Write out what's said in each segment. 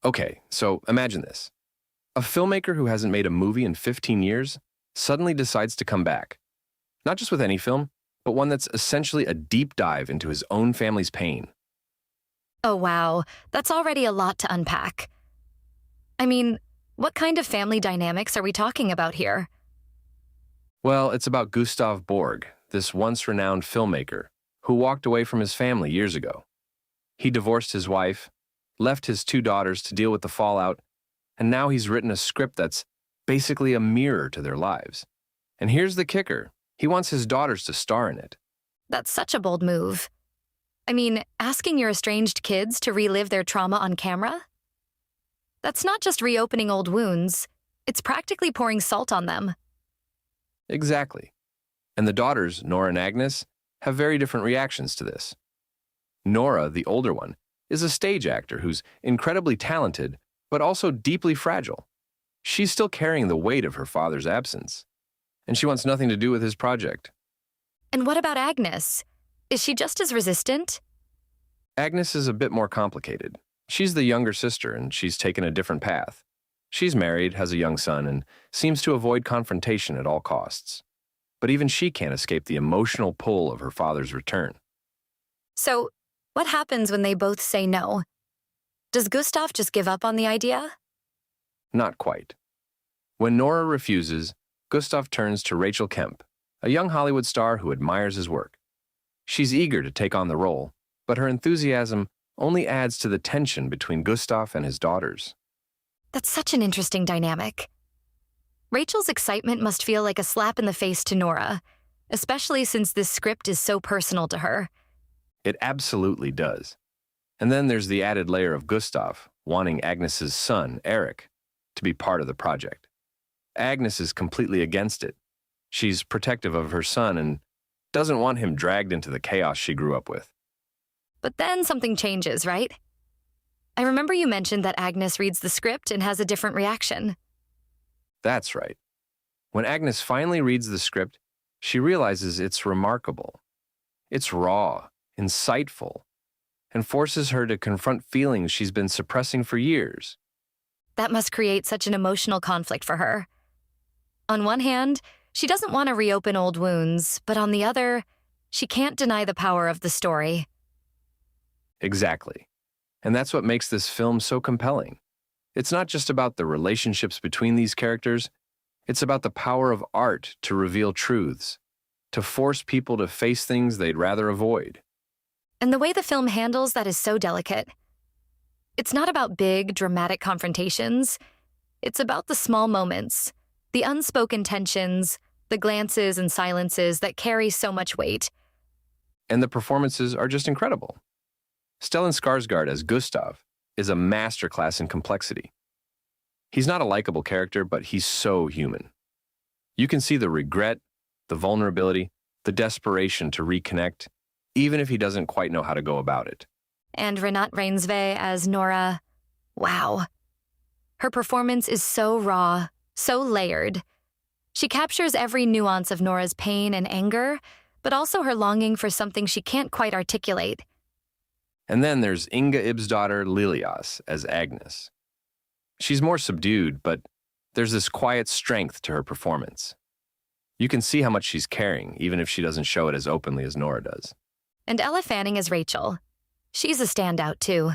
Okay, so imagine this. A filmmaker who hasn't made a movie in 15 years suddenly decides to come back. Not just with any film, but one that's essentially a deep dive into his own family's pain. Oh, wow. That's already a lot to unpack. I mean, what kind of family dynamics are we talking about here? Well, it's about Gustav Borg, this once renowned filmmaker who walked away from his family years ago. He divorced his wife, left his two daughters to deal with the fallout, and now he's written a script that's basically a mirror to their lives. And here's the kicker. He wants his daughters to star in it. That's such a bold move. I mean, asking your estranged kids to relive their trauma on camera? That's not just reopening old wounds. It's practically pouring salt on them. Exactly. And the daughters, Nora and Agnes, have very different reactions to this. Nora, the older one, is a stage actor who's incredibly talented, but also deeply fragile. She's still carrying the weight of her father's absence, and she wants nothing to do with his project. And what about Agnes? Is she just as resistant? Agnes is a bit more complicated. She's the younger sister, and she's taken a different path. She's married, has a young son, and seems to avoid confrontation at all costs. But even she can't escape the emotional pull of her father's return. So, what happens when they both say no? Does Gustav just give up on the idea? Not quite. When Nora refuses, Gustav turns to Rachel Kemp, a young Hollywood star who admires his work. She's eager to take on the role, but her enthusiasm only adds to the tension between Gustav and his daughters. That's such an interesting dynamic. Rachel's excitement must feel like a slap in the face to Nora, especially since this script is so personal to her. It absolutely does. And then there's the added layer of Gustav wanting Agnes's son, Eric, to be part of the project. Agnes is completely against it. She's protective of her son and doesn't want him dragged into the chaos she grew up with. But then something changes, right? I remember you mentioned that Agnes reads the script and has a different reaction. That's right. When Agnes finally reads the script, she realizes it's remarkable. It's raw, insightful, and forces her to confront feelings she's been suppressing for years. That must create such an emotional conflict for her. On one hand, she doesn't want to reopen old wounds, but on the other, she can't deny the power of the story. Exactly. And that's what makes this film so compelling. It's not just about the relationships between these characters, it's about the power of art to reveal truths, to force people to face things they'd rather avoid. And the way the film handles that is so delicate. It's not about big, dramatic confrontations. It's about the small moments, the unspoken tensions, the glances and silences that carry so much weight. And the performances are just incredible. Stellan Skarsgård as Gustav is a masterclass in complexity. He's not a likable character, but he's so human. You can see the regret, the vulnerability, the desperation to reconnect, even if he doesn't quite know how to go about it. And Renate Reinsve as Nora, wow. Her performance is so raw, so layered. She captures every nuance of Nora's pain and anger, but also her longing for something she can't quite articulate. And then there's Inga Ibsdottir Lilias as Agnes. She's more subdued, but there's this quiet strength to her performance. You can see how much she's carrying, even if she doesn't show it as openly as Nora does. And Ella Fanning as Rachel. She's a standout, too.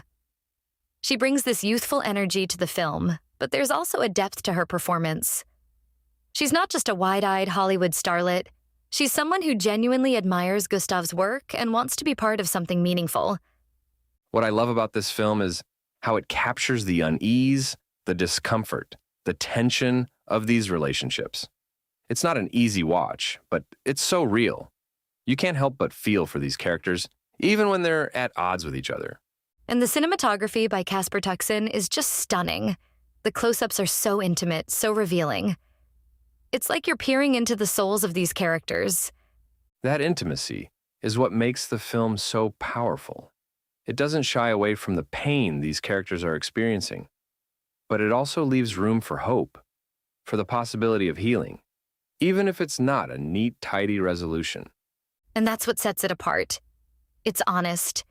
She brings this youthful energy to the film, but there's also a depth to her performance. She's not just a wide-eyed Hollywood starlet. She's someone who genuinely admires Gustav's work and wants to be part of something meaningful. What I love about this film is how it captures the unease, the discomfort, the tension of these relationships. It's not an easy watch, but it's so real. You can't help but feel for these characters, even when they're at odds with each other. And the cinematography by Casper Tuxen is just stunning. The close-ups are so intimate, so revealing. It's like you're peering into the souls of these characters. That intimacy is what makes the film so powerful. It doesn't shy away from the pain these characters are experiencing, but it also leaves room for hope, for the possibility of healing, even if it's not a neat, tidy resolution. And that's what sets it apart. It's honest,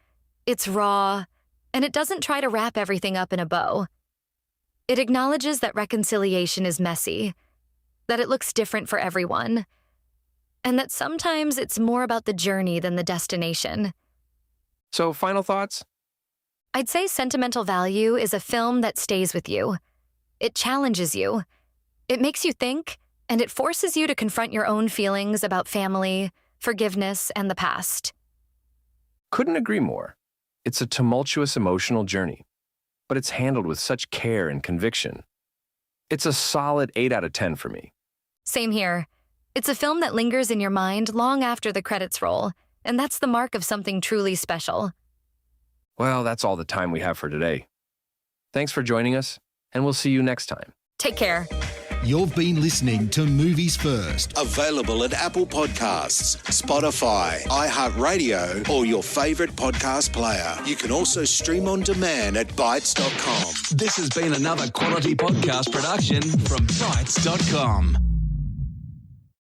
it's raw, and it doesn't try to wrap everything up in a bow. It acknowledges that reconciliation is messy, that it looks different for everyone, and that sometimes it's more about the journey than the destination. So, final thoughts? I'd say Sentimental Value is a film that stays with you. It challenges you. It makes you think, and it forces you to confront your own feelings about family, forgiveness, and the past. Couldn't agree more. It's a tumultuous emotional journey, but it's handled with such care and conviction. It's a solid 8 out of 10 for me. Same here. It's a film that lingers in your mind long after the credits roll, and that's the mark of something truly special. Well, that's all the time we have for today. Thanks for joining us, and we'll see you next time. Take care. You've been listening to Movies First. Available at Apple Podcasts, Spotify, iHeartRadio, or your favourite podcast player. You can also stream on demand at Bytes.com. This has been another quality podcast production from Bytes.com.